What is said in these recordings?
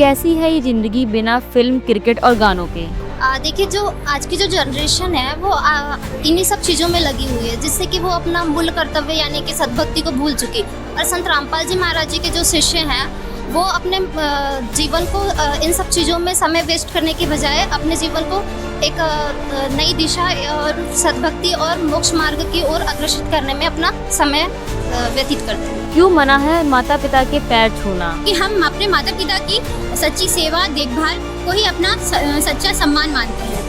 कैसी है ये जिंदगी बिना फिल्म, क्रिकेट और गानों के? देखिए, जो आज की जो जनरेशन है वो इन्हीं सब चीज़ों में लगी हुई है, जिससे कि वो अपना मूल कर्तव्य यानी कि सद्भक्ति को भूल चुकी। और संत रामपाल जी महाराज जी के जो शिष्य हैं वो अपने जीवन को इन सब चीज़ों में समय वेस्ट करने की बजाय अपने जीवन को एक नई दिशा और सद्भक्ति और मोक्ष मार्ग की ओर अग्रसर करने में अपना समय व्यतीत करते हैं। क्यों मना है माता पिता के पैर छूना? कि हम अपने माता पिता की सच्ची सेवा देखभाल को ही अपना सच्चा सम्मान मानते हैं।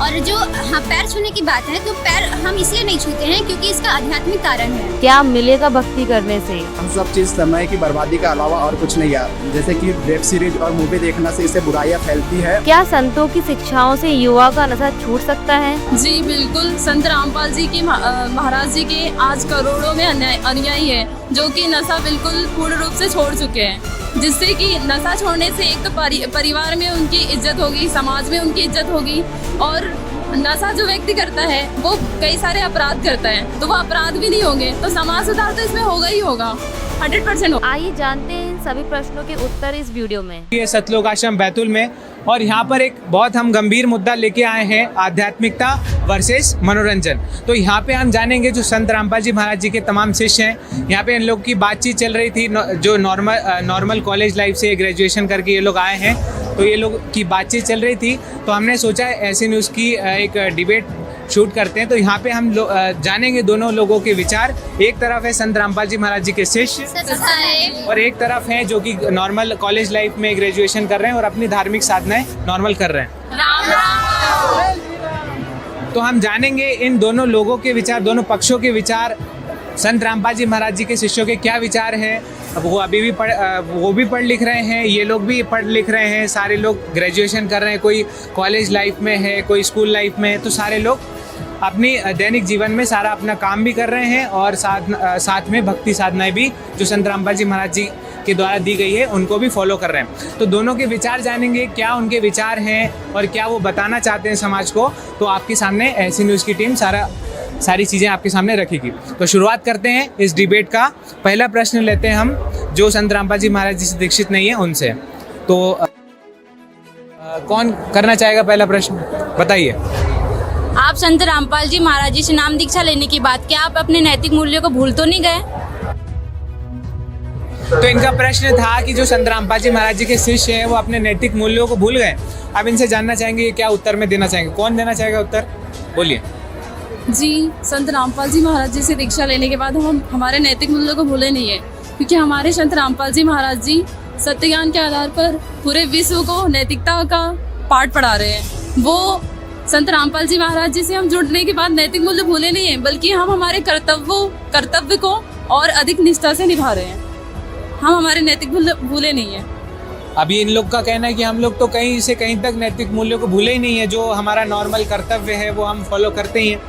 और जो पैर छूने की बात है तो पैर हम इसलिए नहीं छूते हैं क्योंकि इसका आध्यात्मिक कारण है। क्या मिलेगा भक्ति करने से? हम सब चीज़ समय की बर्बादी के अलावा और कुछ नहीं है। जैसे कि वेब सीरीज और मूवी देखने से इससे बुराइयां फैलती है। क्या संतों की शिक्षाओं से युवा का नशा छूट सकता है? जी बिल्कुल, संत रामपाल जी के महाराज जी के आज करोड़ों में अनुयायी है जो कि नशा बिल्कुल पूर्ण रूप से छोड़ चुके हैं, जिससे कि नशा छोड़ने से एक तो परिवार में उनकी इज्जत होगी, समाज में उनकी इज्जत होगी। और नशा जो व्यक्ति करता है वो कई सारे अपराध करता है, तो वो अपराध भी नहीं होंगे, तो समाज सुधार तो इसमें होगा ही होगा, 100% होगा। आइए जानते हैं इन सभी प्रश्नों के उत्तर इस वीडियो में। ये सतलोक आश्रम बैतूल में, और यहाँ पर एक बहुत हम गंभीर मुद्दा लेके आए हैं, आध्यात्मिकता वर्सेस मनोरंजन। तो यहाँ पे हम जानेंगे जो संत रामपाल जी महाराज जी के तमाम शिष्य हैं, यहाँ पे इन लोग की बातचीत चल रही थी। जो नॉर्मल कॉलेज लाइफ से ग्रेजुएशन करके ये लोग आए हैं, तो ये लोग की बातचीत चल रही थी। तो हमने सोचा ऐसे न्यूज़ की एक डिबेट शूट करते हैं। तो यहाँ पे हम जानेंगे दोनों लोगों के विचार। एक तरफ है संत रामपाल जी महाराज जी के शिष्य और एक तरफ है जो कि नॉर्मल कॉलेज लाइफ में ग्रेजुएशन कर रहे हैं और अपनी धार्मिक साधनाएं नॉर्मल कर रहे हैं। तो हम जानेंगे इन दोनों लोगों के विचार, दोनों पक्षों के विचार। संत रामपाल जी महाराज जी के शिष्यों के क्या विचार हैं। अब वो अभी भी वो भी पढ़ लिख रहे हैं, ये लोग भी पढ़ लिख रहे हैं, सारे लोग ग्रेजुएशन कर रहे हैं, कोई कॉलेज लाइफ में है, कोई स्कूल लाइफ में है। तो सारे लोग अपनी दैनिक जीवन में सारा अपना काम भी कर रहे हैं और साथ में भक्ति साधनाएं भी जो संत रामपाल जी महाराज जी के द्वारा दी गई है उनको भी फॉलो कर रहे हैं। तो दोनों के विचार जानेंगे, क्या उनके विचार हैं और क्या वो बताना चाहते हैं समाज को। तो आपके सामने ऐसी न्यूज़ की टीम सारी चीज़ें आपके सामने रखेगी। तो शुरुआत करते हैं इस डिबेट का। पहला प्रश्न लेते हैं हम जो संत रामपाल जी महाराज जी से दीक्षित नहीं है उनसे। तो कौन करना चाहेगा पहला प्रश्न, बताइए। आप संत रामपाल जी महाराज जी से नाम दीक्षा लेने की बात, क्या आप अपने नैतिक मूल्यों को भूल तो नहीं गए? तो इनका प्रश्न था कि जो संत रामपाल जी महाराज जी के शिष्य हैं वो अपने नैतिक मूल्यों को भूल गए। अब इनसे जानना चाहेंगे क्या उत्तर में देना चाहेंगे। कौन देना चाहेगा उत्तर, बोलिए। जी, संत रामपाल जी महाराज जी से दीक्षा लेने के बाद हम हमारे नैतिक मूल्यों को भूले नहीं है, क्योंकि हमारे संत रामपाल जी महाराज जी सत्य ज्ञान के आधार पर पूरे विश्व को नैतिकता का पाठ पढ़ा रहे हैं। वो संत रामपाल जी महाराज जी से हम जुड़ने के बाद नैतिक मूल्य भूले नहीं है, बल्कि हम हमारे कर्तव्य को और अधिक निष्ठा से निभा रहे हैं। हम हमारे नैतिक मूल्य भूले नहीं है। अभी इन लोग का कहना है कि हम लोग तो कहीं से कहीं तक नैतिक मूल्यों को भूले ही नहीं है, जो हमारा नॉर्मल कर्तव्य है वो हम फॉलो करते ही हैं।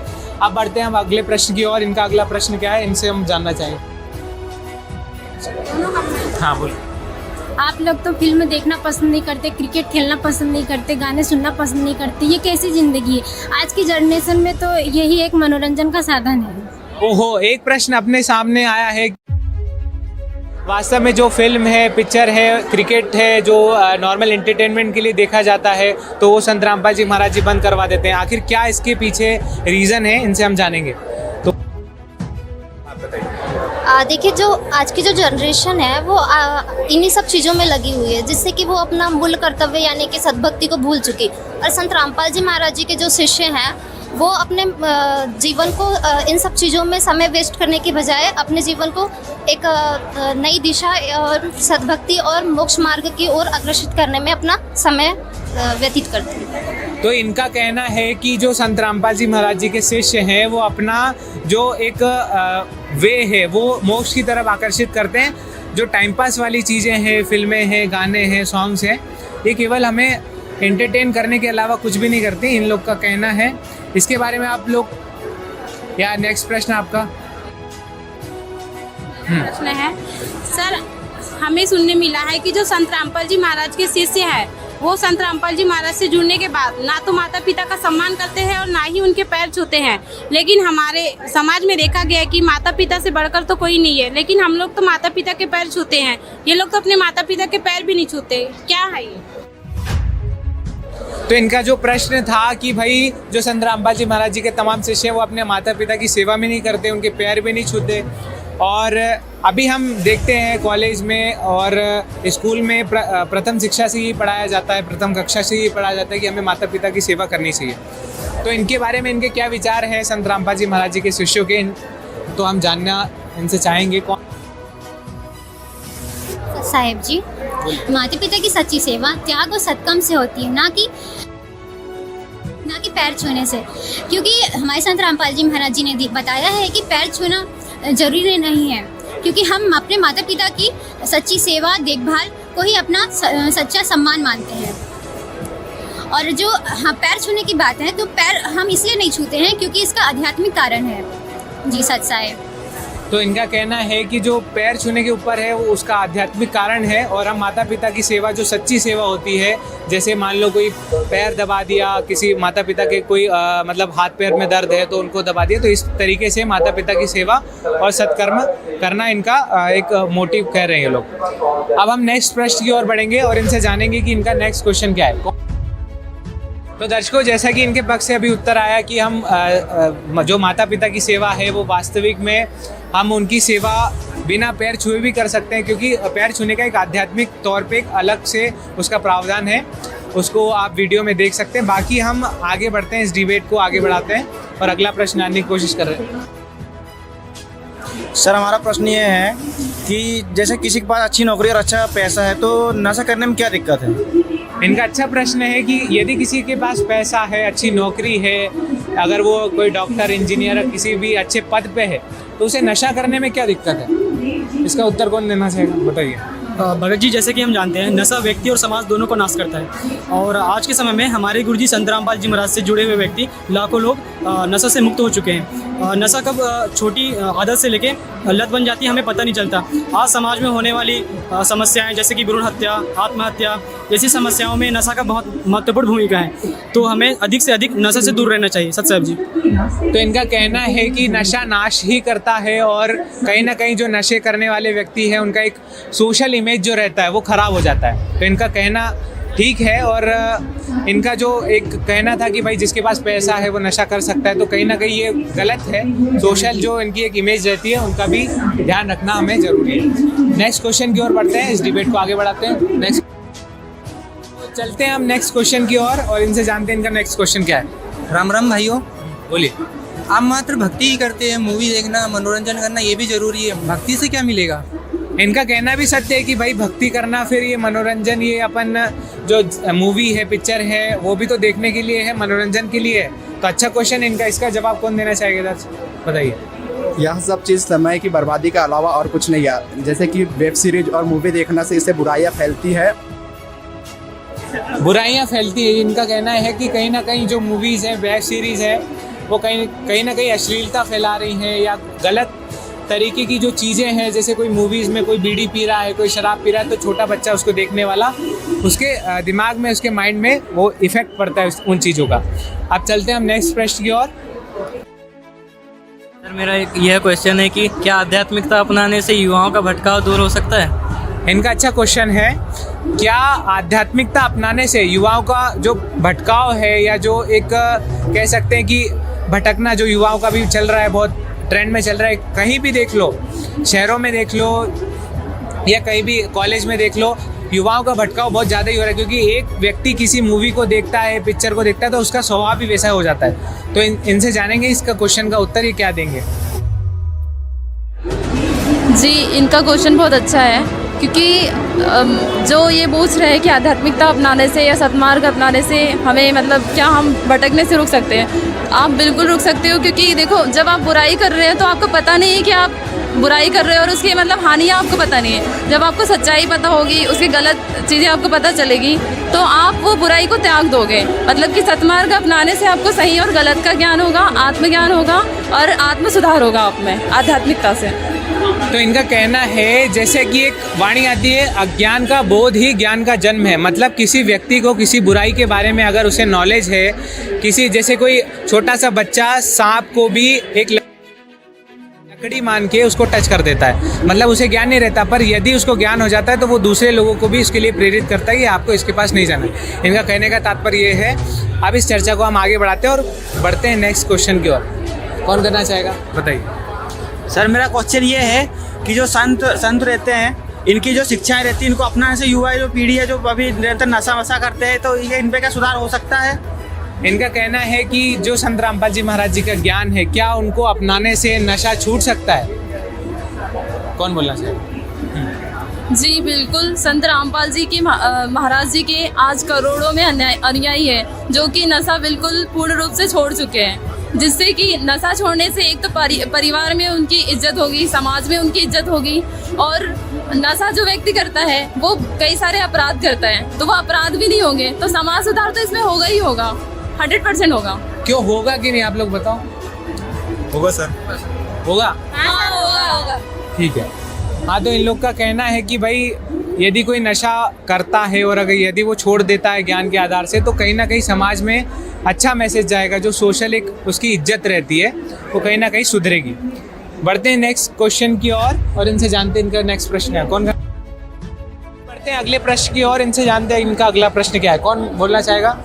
अब बढ़ते हैं हम अगले प्रश्न की ओर। इनका अगला प्रश्न क्या है, इनसे हम जानना चाहेंगे। हाँ बोलिए। आप लोग तो फिल्म देखना पसंद नहीं करते, क्रिकेट खेलना पसंद नहीं करते, गाने सुनना पसंद नहीं करते, ये कैसी जिंदगी है? आज की जनरेशन में तो यही एक मनोरंजन का साधन है। ओहो, एक प्रश्न अपने सामने आया है। वास्तव में जो फिल्म है, पिक्चर है, क्रिकेट है, जो नॉर्मल एंटरटेनमेंट के लिए देखा जाता है, तो वो संत रामपाल जी महाराज जी बंद करवा देते हैं। आखिर क्या इसके पीछे रीज़न है, इनसे हम जानेंगे। तो आप बताइए। देखिए, जो आज की जो जनरेशन है वो इन्हीं सब चीज़ों में लगी हुई है, जिससे कि वो अपना मूल कर्तव्य यानी कि सद्भक्ति को भूल चुकी। और संत रामपाल जी महाराज जी के जो शिष्य हैं वो अपने जीवन को इन सब चीज़ों में समय वेस्ट करने की बजाय अपने जीवन को एक नई दिशा और सद्भक्ति और मोक्ष मार्ग की ओर अग्रसर करने में अपना समय व्यतीत करते हैं। तो इनका कहना है कि जो संत रामपाल जी महाराज जी के शिष्य हैं वो अपना जो एक वे है वो मोक्ष की तरफ आकर्षित करते हैं। जो टाइम पास वाली चीज़ें हैं, फिल्में हैं, गाने हैं, सॉन्ग्स हैं, ये केवल हमें एंटरटेन करने के अलावा कुछ भी नहीं करती, इन लोग का कहना है। इसके बारे में आप लोग, या नेक्स्ट प्रश्न आपका। प्रश्न है सर, हमें सुनने मिला है कि जो संत रामपाल जी महाराज के शिष्य हैं वो संत रामपाल जी महाराज से जुड़ने के बाद ना तो माता पिता का सम्मान करते हैं और ना ही उनके पैर छूते हैं। लेकिन हमारे समाज में देखा गया है कि माता पिता से बढ़कर तो कोई नहीं है, लेकिन हम लोग तो माता पिता के पैर छूते हैं, ये लोग तो अपने माता पिता के पैर भी नहीं छूते। क्या है ये? तो इनका जो प्रश्न था कि भाई जो संत रामपाल जी महाराज जी के तमाम शिष्य हैं वो अपने माता पिता की सेवा में नहीं करते, उनके पैर भी नहीं छूते। और अभी हम देखते हैं कॉलेज में और स्कूल में प्रथम शिक्षा से ही पढ़ाया जाता है, प्रथम कक्षा से ही पढ़ाया जाता है कि हमें माता पिता की सेवा करनी चाहिए। तो इनके बारे में इनके क्या विचार हैं संत रामपाल जी महाराज जी के शिष्यों के, तो हम जानना इनसे चाहेंगे। कौन साहेब जी, माता पिता की सच्ची सेवा त्याग और सत्कर्म से होती है, ना कि पैर छूने से। क्योंकि हमारे संत रामपाल जी महाराज जी ने बताया है कि पैर छूना जरूरी नहीं है, क्योंकि हम अपने माता पिता की सच्ची सेवा देखभाल को ही अपना सच्चा सम्मान मानते हैं। और जो पैर छूने की बात है, तो पैर हम इसलिए नहीं छूते हैं क्योंकि इसका आध्यात्मिक कारण है। जी सच साहेब। तो इनका कहना है कि जो पैर छूने के ऊपर है वो उसका आध्यात्मिक कारण है, और हम माता पिता की सेवा जो सच्ची सेवा होती है, जैसे मान लो कोई पैर दबा दिया, किसी माता पिता के कोई मतलब हाथ पैर में दर्द है तो उनको दबा दिया, तो इस तरीके से माता पिता की सेवा और सत्कर्म करना इनका एक मोटिव कह रहे हैं ये लोग। अब हम नेक्स्ट प्रश्न की ओर बढ़ेंगे और इनसे जानेंगे कि इनका नेक्स्ट क्वेश्चन क्या है। तो दर्शकों, जैसा कि इनके पक्ष से अभी उत्तर आया कि हम जो माता पिता की सेवा है वो वास्तविक में हम उनकी सेवा बिना पैर छुए भी कर सकते हैं, क्योंकि पैर छूने का एक आध्यात्मिक तौर पे एक अलग से उसका प्रावधान है, उसको आप वीडियो में देख सकते हैं। बाकी हम आगे बढ़ते हैं, इस डिबेट को आगे बढ़ाते हैं और अगला प्रश्न जानने की कोशिश कर रहे हैं। सर, हमारा प्रश्न ये है कि जैसे किसी के पास अच्छी नौकरी और अच्छा पैसा है तो नशा करने में क्या दिक्कत है? इनका अच्छा प्रश्न है कि यदि किसी के पास पैसा है, अच्छी नौकरी है, अगर वो कोई डॉक्टर, इंजीनियर, किसी भी अच्छे पद पे है, तो उसे नशा करने में क्या दिक्कत है? इसका उत्तर कौन देना चाहेगा, बताइए। भगत जी, जैसे कि हम जानते हैं नशा व्यक्ति और समाज दोनों को नाश करता है, और आज के समय में हमारे गुरुजी संत रामपाल जी महाराज से जुड़े हुए व्यक्ति लाखों लोग नशा से मुक्त हो चुके हैं। नशा कब छोटी आदत से लेके लत बन जाती है हमें पता नहीं चलता। आज समाज में होने वाली समस्याएं जैसे कि भ्रूण हत्या, आत्महत्या जैसी समस्याओं में नशा का बहुत महत्वपूर्ण भूमिका है, तो हमें अधिक से अधिक नशा से दूर रहना चाहिए। सत साहब जी। तो इनका कहना है कि नशा नाश ही करता है, और कहीं ना कहीं जो नशे करने वाले व्यक्ति हैं उनका एक सोशल इमेज जो रहता है वो खराब हो जाता है। तो इनका कहना ठीक है, और इनका जो एक कहना था कि भाई जिसके पास पैसा है वो नशा कर सकता है, तो कहीं ना कहीं ये गलत है। सोशल जो इनकी एक इमेज रहती है उनका भी ध्यान रखना हमें जरूरी है। नेक्स्ट क्वेश्चन की ओर बढ़ते हैं, इस डिबेट को आगे बढ़ाते हैं। नेक्स्ट चलते हैं हम नेक्स्ट क्वेश्चन की ओर और इनसे जानते हैं इनका नेक्स्ट क्वेश्चन क्या है। राम राम भाइयों, बोलिए। आप मात्र भक्ति ही करते हैं, मूवी देखना, मनोरंजन करना ये भी जरूरी है, भक्ति से क्या मिलेगा? इनका कहना भी सत्य है कि भाई भक्ति करना, फिर ये मनोरंजन, ये अपन जो मूवी है, पिक्चर है, वो भी तो देखने के लिए है, मनोरंजन के लिए है। तो अच्छा क्वेश्चन इनका, इसका जवाब कौन देना चाहेगा, बताइए। यह सब चीज़ समय की बर्बादी के अलावा और कुछ नहीं है। जैसे कि वेब सीरीज और मूवी देखने से इससे बुराइयां फैलती है। बुराइयां फैलती है। इनका कहना है कि कहीं ना कहीं जो मूवीज़ हैं, वेब सीरीज़ है, वो कहीं ना कहीं अश्लीलता फैला रही हैं, या गलत तरीके की जो चीज़ें हैं, जैसे कोई मूवीज़ में कोई बीड़ी पी रहा है, कोई शराब पी रहा है, तो छोटा बच्चा उसको देखने वाला, उसके दिमाग में, उसके माइंड में वो इफ़ेक्ट पड़ता है उन चीज़ों का। अब चलते हैं हम नेक्स्ट प्रश्न की ओर। सर, मेरा एक यह क्वेश्चन है कि क्या आध्यात्मिकता अपनाने से युवाओं का भटकाव दूर हो सकता है? इनका अच्छा क्वेश्चन है, क्या आध्यात्मिकता अपनाने से युवाओं का जो भटकाव है, या जो एक कह सकते हैं कि भटकना जो युवाओं का भी चल रहा है, बहुत ट्रेंड में चल रहा है, कहीं भी देख लो, शहरों में देख लो या कहीं भी कॉलेज में देख लो, युवाओं का भटकाव बहुत ज़्यादा ही हो रहा है। क्योंकि एक व्यक्ति किसी मूवी को देखता है, पिक्चर को देखता है, तो उसका स्वभाव भी वैसा हो जाता है। तो इनसे जानेंगे इसका क्वेश्चन का उत्तर ये क्या देंगे। जी, इनका क्वेश्चन बहुत अच्छा है, क्योंकि जो ये पूछ रहे हैं कि आध्यात्मिकता अपनाने से या सत्मार्ग अपनाने से हमें मतलब क्या हम भटकने से रुक सकते हैं? आप बिल्कुल रुक सकते हो, क्योंकि देखो, जब आप बुराई कर रहे हैं तो आपको पता नहीं है कि आप बुराई कर रहे हो और उसकी मतलब हानियाँ आपको पता नहीं है। जब आपको सच्चाई पता होगी, उसकी गलत चीज़ें आपको पता चलेगी, तो आप वो बुराई को त्याग दोगे। मतलब कि सत्मार्ग अपनाने से आपको सही और गलत का ज्ञान होगा, आत्मज्ञान होगा और आत्म सुधार होगा आप में आध्यात्मिकता से। तो इनका कहना है जैसे कि एक वाणी आती है, अज्ञान का बोध ही ज्ञान का जन्म है। मतलब किसी व्यक्ति को किसी बुराई के बारे में अगर उसे नॉलेज है, किसी जैसे कोई छोटा सा बच्चा सांप को भी एक लकड़ी मान के उसको टच कर देता है, मतलब उसे ज्ञान नहीं रहता, पर यदि उसको ज्ञान हो जाता है तो वो दूसरे लोगों को भी इसके लिए प्रेरित करता है कि आपको इसके पास नहीं जाना। इनका कहने का तात्पर्य ये है। अब इस चर्चा को हम आगे बढ़ाते हैं और बढ़ते हैं नेक्स्ट क्वेश्चन की ओर। कौन करना चाहेगा, बताइए। सर मेरा क्वेश्चन ये है कि जो संत रहते हैं, इनकी जो शिक्षाएं रहती हैं, इनको अपनाने से युवा जो पीढ़ी है जो अभी निरंतर नशा वशा करते हैं, तो ये इन पे क्या सुधार हो सकता है? इनका कहना है कि जो संत रामपाल जी महाराज जी का ज्ञान है, क्या उनको अपनाने से नशा छूट सकता है? कौन बोलना चाहेगा? जी बिल्कुल, संत रामपाल जी की महाराज जी के आज करोड़ों में अनुयायी है जो कि नशा बिल्कुल पूर्ण रूप से छोड़ चुके हैं, जिससे कि नशा छोड़ने से एक तो परिवार में उनकी इज्जत होगी, समाज में उनकी इज्जत होगी, और नशा जो व्यक्ति करता है वो कई सारे अपराध करता है, तो वो अपराध भी नहीं होंगे, तो समाज सुधार तो इसमें होगा ही होगा, 100% होगा। क्यों होगा कि नहीं, आप लोग बताओ। होगा सर, होगा, हाँ होगा। ठीक है। हाँ, तो इन लोग का कहना है कि भाई यदि कोई नशा करता है और अगर यदि वो छोड़ देता है ज्ञान के आधार से, तो कहीं ना कहीं समाज में अच्छा मैसेज जाएगा, जो सोशल एक उसकी इज्जत रहती है वो कहीं ना कहीं सुधरेगी। बढ़ते हैं नेक्स्ट क्वेश्चन की ओर और इनसे जानते हैं इनका नेक्स्ट प्रश्न है। कौन बढ़ते हैं अगले प्रश्न की ओर, इनसे जानते हैं इनका अगला प्रश्न क्या है। कौन बोलना चाहेगा?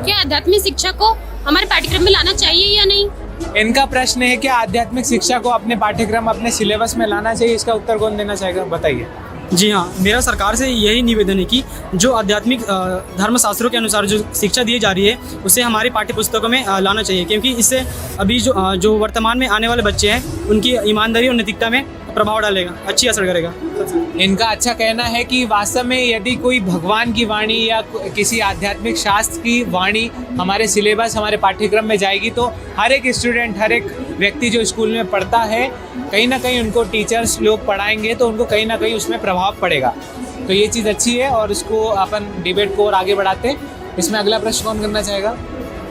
क्या आध्यात्मिक शिक्षा को हमारे पाठ्यक्रम में लाना चाहिए या नहीं? इनका प्रश्न है कि आध्यात्मिक शिक्षा को अपने पाठ्यक्रम, अपने सिलेबस में लाना चाहिए। इसका उत्तर कौन देना चाहेगा, बताइए। जी हाँ, मेरा सरकार से यही निवेदन है कि जो आध्यात्मिक धर्मशास्त्रों के अनुसार जो शिक्षा दी जा रही है उसे हमारी पाठ्य पुस्तकों में लाना चाहिए, क्योंकि इससे अभी जो वर्तमान में आने वाले बच्चे हैं उनकी ईमानदारी और नैतिकता में प्रभाव डालेगा, अच्छी असर करेगा। इनका अच्छा कहना है कि वास्तव में यदि कोई भगवान की वाणी या किसी आध्यात्मिक शास्त्र की वाणी हमारे सिलेबस, हमारे पाठ्यक्रम में जाएगी तो हर एक स्टूडेंट, हर एक व्यक्ति जो स्कूल में पढ़ता है, कहीं ना कहीं उनको टीचर्स लोग पढ़ाएंगे तो उनको कहीं ना कहीं उसमें प्रभाव पड़ेगा। तो ये चीज़ अच्छी है और उसको अपन डिबेट को और आगे बढ़ाते हैं। इसमें अगला प्रश्न कौन करना चाहेगा?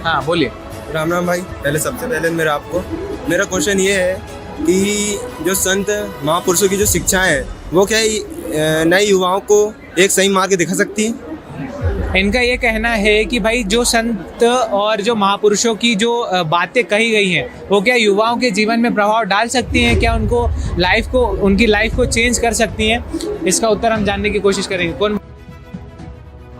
हाँ बोलिए। राम राम भाई। सबसे पहले मेरा क्वेश्चन ये है कि जो संत महापुरुषों की जो शिक्षाएं हैं वो क्या नए युवाओं को एक सही मार्ग दिखा सकती है? इनका ये कहना है कि भाई जो संत और जो महापुरुषों की जो बातें कही गई हैं वो क्या युवाओं के जीवन में प्रभाव डाल सकती हैं, क्या उनकी लाइफ को चेंज कर सकती हैं? इसका उत्तर हम जानने की कोशिश करेंगे। कौन?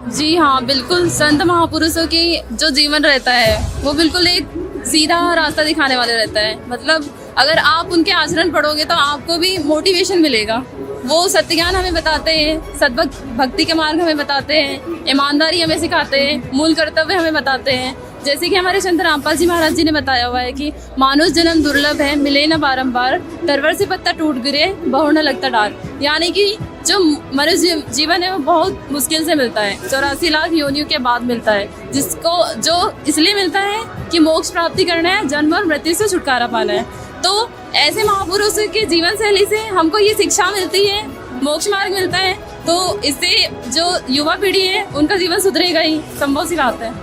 जी हाँ बिल्कुल, संत महापुरुषों की जो जीवन रहता है वो बिल्कुल एक सीधा रास्ता दिखाने वाले रहता है। मतलब अगर आप उनके आचरण पढ़ोगे तो आपको भी मोटिवेशन मिलेगा। वो सत्य ज्ञान हमें बताते हैं, सद्भक्ति के मार्ग हमें बताते हैं, ईमानदारी हमें सिखाते हैं, मूल कर्तव्य हमें बताते हैं। जैसे कि हमारे संत रामपाल जी महाराज जी ने बताया हुआ है कि मानुष जन्म दुर्लभ है, मिले न बारंबार, तरवर से पत्ता टूट गिरे, बहु न लगता डार। यानी कि जो मनुष्य जीवन है वो बहुत मुश्किल से मिलता है, 84 लाख योनियों के बाद मिलता है, जो इसलिए मिलता है कि मोक्ष प्राप्ति करना है, जन्म और मृत्यु से छुटकारा पाना है। तो ऐसे महापुरुषों के जीवन शैली से हमको ये शिक्षा मिलती है, मोक्ष मार्ग मिलता है, तो इससे जो युवा पीढ़ी है उनका जीवन सुधरेगा ही, संभव सी बात है।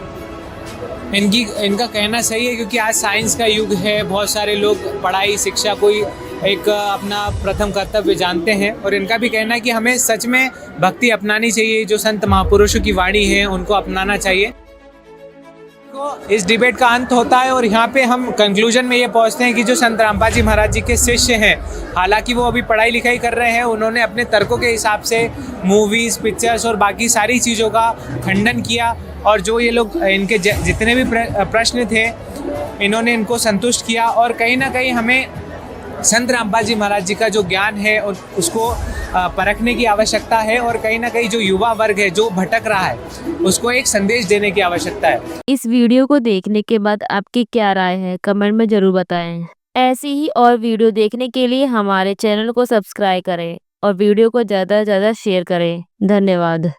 इनका कहना सही है, क्योंकि आज साइंस का युग है, बहुत सारे लोग पढ़ाई शिक्षा को एक अपना प्रथम कर्तव्य जानते हैं, और इनका भी कहना है कि हमें सच में भक्ति अपनानी चाहिए, जो संत महापुरुषों की वाणी है उनको अपनाना चाहिए। तो इस डिबेट का अंत होता है और यहाँ पे हम कंक्लूजन में ये पहुँचते हैं कि जो संत रामपाल जी महाराज जी के शिष्य हैं, हालांकि वो अभी पढ़ाई लिखाई कर रहे हैं, उन्होंने अपने तर्कों के हिसाब से मूवीज़, पिक्चर्स और बाकी सारी चीज़ों का खंडन किया, और जो ये लोग इनके जितने भी प्रश्न थे इन्होंने इनको संतुष्ट किया, और कहीं ना कहीं हमें संत रामपाल जी महाराज जी का जो ज्ञान है उसको परखने की आवश्यकता है, और कहीं ना कहीं जो युवा वर्ग है जो भटक रहा है उसको एक संदेश देने की आवश्यकता है। इस वीडियो को देखने के बाद आपकी क्या राय है, कमेंट में जरूर बताएं। ऐसी ही और वीडियो देखने के लिए हमारे चैनल को सब्सक्राइब करें और वीडियो को ज़्यादा से ज़्यादा शेयर करें। धन्यवाद।